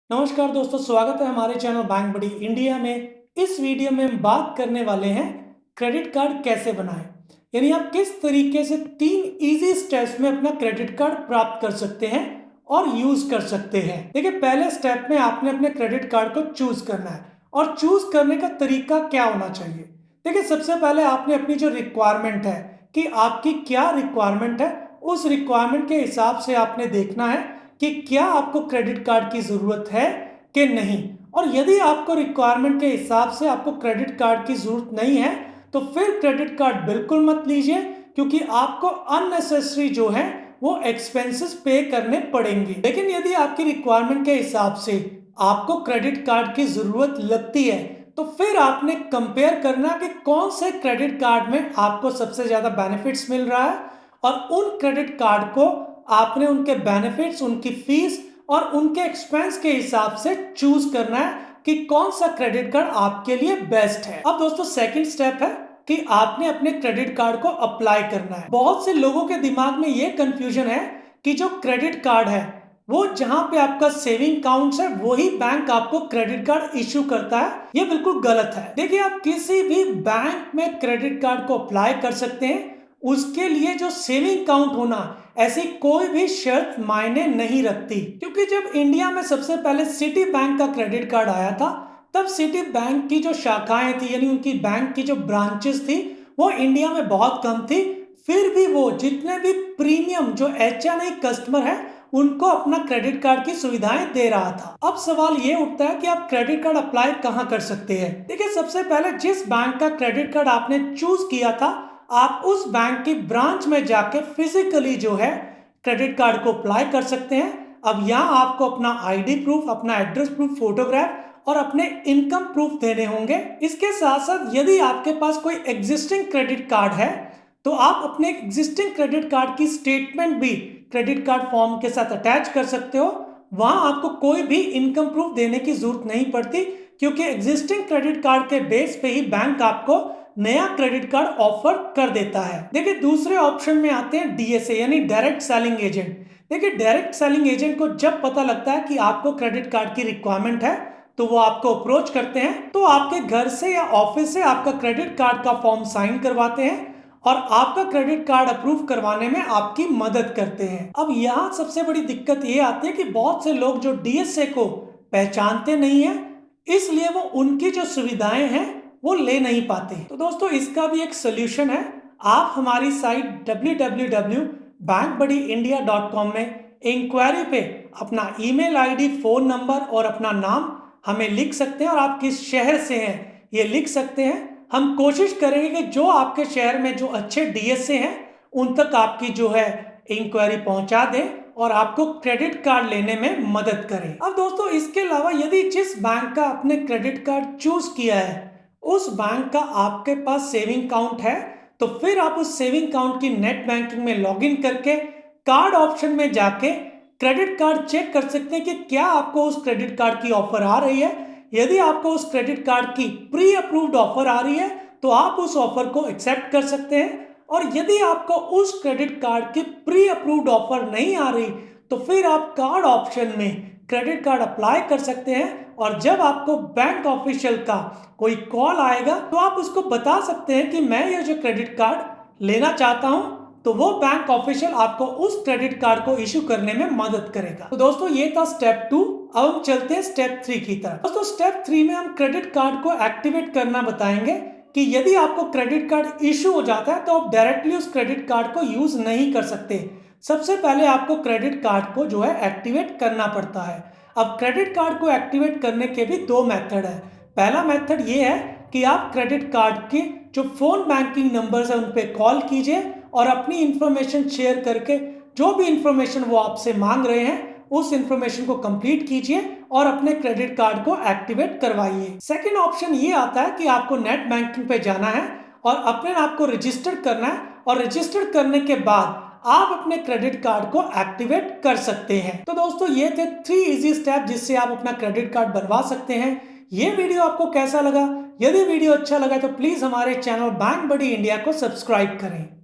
नमस्कार दोस्तों, स्वागत है हमारे चैनल बैंक बड़ी इंडिया में। इस वीडियो में हम बात करने वाले हैं क्रेडिट कार्ड कैसे बनाएं। यानी आप किस तरीके से 3 इजी स्टेप्स में अपना क्रेडिट कार्ड प्राप्त कर सकते हैं और यूज कर सकते हैं। देखिए, पहले स्टेप में आपने अपने क्रेडिट कार्ड को चूज करना है और चूज करने का तरीका क्या होना चाहिए। देखिए, सबसे पहले आपने अपनी जो रिक्वायरमेंट है कि आपकी क्या रिक्वायरमेंट है, उस रिक्वायरमेंट के हिसाब से आपने देखना है कि क्या आपको क्रेडिट कार्ड की जरूरत है कि नहीं। और यदि आपको रिक्वायरमेंट के हिसाब से आपको क्रेडिट कार्ड की जरूरत नहीं है तो फिर क्रेडिट कार्ड बिल्कुल मत लीजिए, क्योंकि आपको अननेसेसरी जो है वो एक्सपेंसेस पे करने पड़ेंगे। लेकिन यदि आपकी रिक्वायरमेंट के हिसाब से आपको क्रेडिट कार्ड की जरूरत लगती है तो फिर आपने कंपेयर करना कि कौन से क्रेडिट कार्ड में आपको सबसे ज्यादा बेनिफिट्स मिल रहा है और उन क्रेडिट कार्ड को आपने उनके बेनिफिट्स, उनकी फीस और उनके एक्सपेंस के हिसाब से चूज करना है कि कौन सा क्रेडिट कार्ड आपके लिए बेस्ट है। अब दोस्तों, सेकंड स्टेप है कि आपने अपने क्रेडिट कार्ड को अप्लाई करना है। बहुत से लोगों के दिमाग में यह कंफ्यूजन है कि जो क्रेडिट कार्ड है वो जहां पे आपका सेविंग अकाउंट है वही बैंक आपको क्रेडिट कार्ड इश्यू करता है। ये बिल्कुल गलत है। देखिए, आप किसी भी बैंक में क्रेडिट कार्ड को अप्लाई कर सकते हैं। उसके लिए जो सेविंग अकाउंट होना, ऐसी कोई भी शर्त मायने नहीं रखती, क्योंकि जब इंडिया में सबसे पहले सिटी बैंक का क्रेडिट कार्ड आया था तब सिटी बैंक की जो शाखाएं थी, यानी उनकी बैंक की जो ब्रांचेस थी, वो इंडिया में बहुत कम थी। फिर भी वो जितने भी प्रीमियम जो HNI कस्टमर है उनको अपना क्रेडिट कार्ड की सुविधाएं दे रहा था। अब सवाल ये उठता है कि आप क्रेडिट कार्ड अप्लाई कहां कर सकते हैं। देखिए, सबसे पहले जिस बैंक का क्रेडिट कार्ड आपने चूज किया था, आप उस बैंक की ब्रांच में जाके फिजिकली जो है क्रेडिट कार्ड को अप्लाई कर सकते हैं। अब यहाँ आपको अपना ID प्रूफ, अपना एड्रेस प्रूफ, फोटोग्राफ और अपने इनकम प्रूफ देने होंगे। इसके साथ साथ यदि आपके पास कोई एग्जिस्टिंग क्रेडिट कार्ड है तो आप अपने एग्जिस्टिंग क्रेडिट कार्ड की स्टेटमेंट भी क्रेडिट कार्ड फॉर्म के साथ अटैच कर सकते हो। वहां आपको कोई भी इनकम प्रूफ देने की जरूरत नहीं पड़ती, क्योंकि एग्जिस्टिंग क्रेडिट कार्ड के बेस पे ही बैंक आपको नया क्रेडिट कार्ड ऑफर कर देता है। देखिए, दूसरे ऑप्शन में आते हैं DSA यानी डायरेक्ट सेलिंग एजेंट। देखिए, डायरेक्ट सेलिंग एजेंट को जब पता लगता है कि आपको क्रेडिट कार्ड की रिक्वायरमेंट है तो वो आपको अप्रोच करते हैं, तो आपके घर से या ऑफिस से आपका क्रेडिट कार्ड का फॉर्म साइन करवाते हैं और आपका क्रेडिट कार्ड अप्रूव करवाने में आपकी मदद करते हैं। अब यहाँ सबसे बड़ी दिक्कत ये आती है कि बहुत से लोग जो DSA को पहचानते नहीं है, इसलिए वो उनकी जो सुविधाएं हैं वो ले नहीं पाते। तो दोस्तों, इसका भी एक सोल्यूशन है। आप हमारी साइट www.bankbuddyindia.com में इंक्वायरी पे अपना ईमेल ID, फोन नंबर और अपना नाम हमें लिख सकते हैं और आप किस शहर से हैं ये लिख सकते हैं। हम कोशिश करेंगे कि जो आपके शहर में जो अच्छे DSA हैं उन तक आपकी जो है इंक्वायरी पहुंचा दें और आपको क्रेडिट कार्ड लेने में मदद करें। अब दोस्तों, इसके अलावा यदि जिस बैंक का आपने क्रेडिट कार्ड चूज किया है उस बैंक का आपके पास सेविंग अकाउंट है, तो फिर आप उस सेविंग अकाउंट की नेट बैंकिंग में लॉगिन करके कार्ड ऑप्शन में जाके क्रेडिट कार्ड चेक कर सकते हैं कि क्या आपको उस क्रेडिट कार्ड की ऑफर आ रही है। यदि आपको उस क्रेडिट कार्ड की प्री अप्रूव्ड ऑफर आ रही है तो आप उस ऑफर को एक्सेप्ट कर सकते हैं, और यदि आपको उस क्रेडिट कार्ड की प्री अप्रूव्ड ऑफर नहीं आ रही तो फिर आप कार्ड ऑप्शन में क्रेडिट कार्ड अप्लाई कर सकते हैं। और जब आपको बैंक ऑफिशियल का कोई कॉल आएगा तो आप उसको बता सकते हैं कि मैं ये जो क्रेडिट कार्ड लेना चाहता हूं, तो वो बैंक ऑफिशियल आपको उस क्रेडिट कार्ड को इश्यू करने में मदद करेगा। तो दोस्तों, ये था स्टेप 2। अब हम चलते हैं स्टेप 3 की तरफ। दोस्तों, स्टेप 3 में हम क्रेडिट कार्ड को एक्टिवेट करना बताएंगे कि यदि आपको क्रेडिट कार्ड इश्यू हो जाता है तो आप डायरेक्टली उस क्रेडिट कार्ड को यूज नहीं कर सकते। सबसे पहले आपको क्रेडिट कार्ड को जो है एक्टिवेट करना पड़ता है। अब क्रेडिट कार्ड को एक्टिवेट करने के भी 2 मेथड है। पहला मेथड ये है कि आप क्रेडिट कार्ड के जो फोन बैंकिंग नंबर्स है उन पे कॉल कीजिए और अपनी इंफॉर्मेशन शेयर करके जो भी इंफॉर्मेशन वो आपसे मांग रहे हैं उस इंफॉर्मेशन को कंप्लीट कीजिए और अपने क्रेडिट कार्ड को एक्टिवेट करवाइए। सेकंड ऑप्शन ये आता है कि आपको नेट बैंकिंग पे जाना है और अपने आप को रजिस्टर करना है, और रजिस्टर करने के बाद आप अपने क्रेडिट कार्ड को एक्टिवेट कर सकते हैं। तो दोस्तों, ये थे 3 इजी स्टेप जिससे आप अपना क्रेडिट कार्ड बनवा सकते हैं। ये वीडियो आपको कैसा लगा? यदि वीडियो अच्छा लगा तो प्लीज हमारे चैनल बैंक बडी इंडिया को सब्सक्राइब करें।